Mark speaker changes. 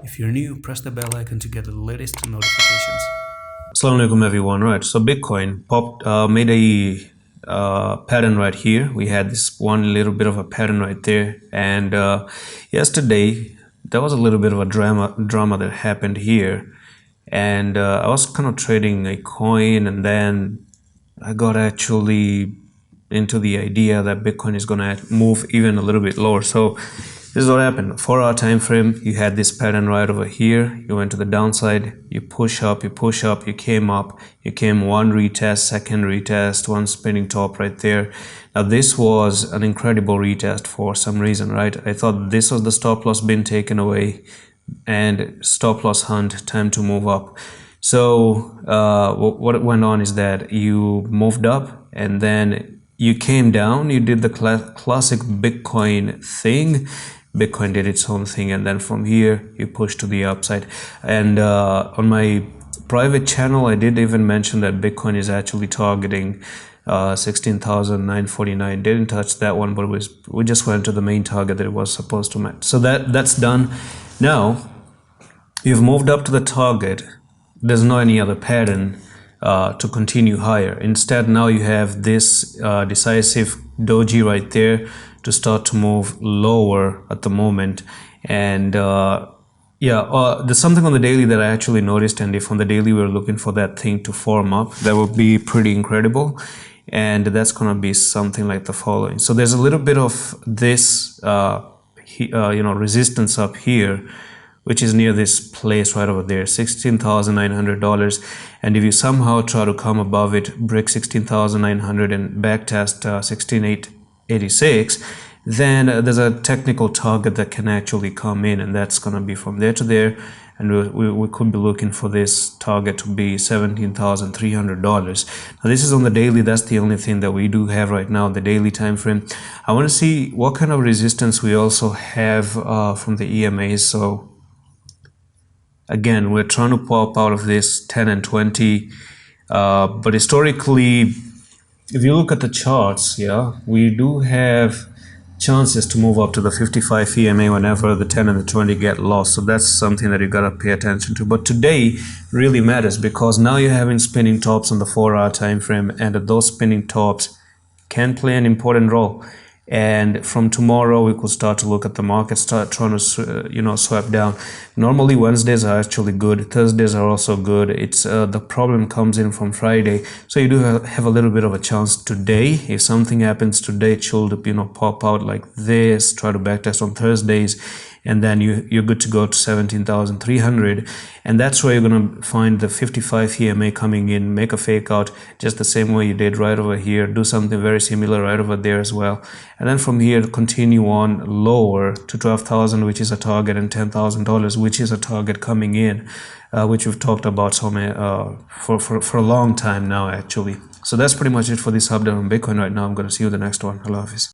Speaker 1: If you're new, press the bell icon to get the latest notifications.
Speaker 2: Assalamu alaikum everyone. Right, so Bitcoin made a pattern right here. We had this one little bit of a pattern right there, and yesterday there was a little bit of a drama that happened here, and I was kind of trading a coin, and then I got actually into the idea that Bitcoin is going to move even a little bit lower. So this is what happened. 4-hour time frame, you had this pattern right over here. You went to the downside, you push up, you came up, you came one retest, second retest, one spinning top right there. Now this was an incredible retest for some reason, right? I thought this was the stop loss being taken away and stop loss hunt, time to move up. So what went on is that you moved up and then you came down, you did the classic Bitcoin thing. Bitcoin did its own thing, and then from here you push to the upside. And on my private channel I did even mention that Bitcoin is actually targeting 16,949. Didn't touch that one, but we just went to the main target that it was supposed to match. So that's done. Now you've moved up to the target. There's no any other pattern to continue higher. Instead, now you have this decisive doji right there to start to move lower at the moment. And there's something on the daily that I actually noticed, and if on the daily we're looking for that thing to form up, that would be pretty incredible. And that's going to be something like the following. So there's a little bit of this resistance up here, which is near this place right over there, $16,900. And if you somehow try to come above it, break 16,900 and backtest 16,886, then there's a technical target that can actually come in, and that's going to be from there to there. And we could be looking for this target to be $17,300. Now this is on the daily. That's the only thing that we do have right now, the daily time frame. I want to see what kind of resistance we also have from the EMAs. So again, we're trying to pop out of this 10 and 20, but historically, if you look at the charts, we do have chances to move up to the 55 EMA whenever the 10 and the 20 get lost. So that's something that you got to pay attention to. But today really matters, because now you're having spinning tops on the 4-hour time frame, and those spinning tops can play an important role. And from tomorrow we could start to look at the market, start trying to swipe down. Normally Wednesdays are actually good, Thursdays are also good. It's the problem comes in from Friday. So you do have a little bit of a chance today. If something happens today, it should pop out like this, try to backtest on Thursdays, and then you're good to go to 17,300. And that's where you're going to find the 55 EMA coming in, make a fake out just the same way you did right over here, do something very similar right over there as well. And then from here continue on lower to 12,000, which is a target, and $10,000, which is a target coming in, which we've talked about for a long time now actually. So that's pretty much it for this update on Bitcoin right now. I'm going to see you in the next one. Allah Hafiz.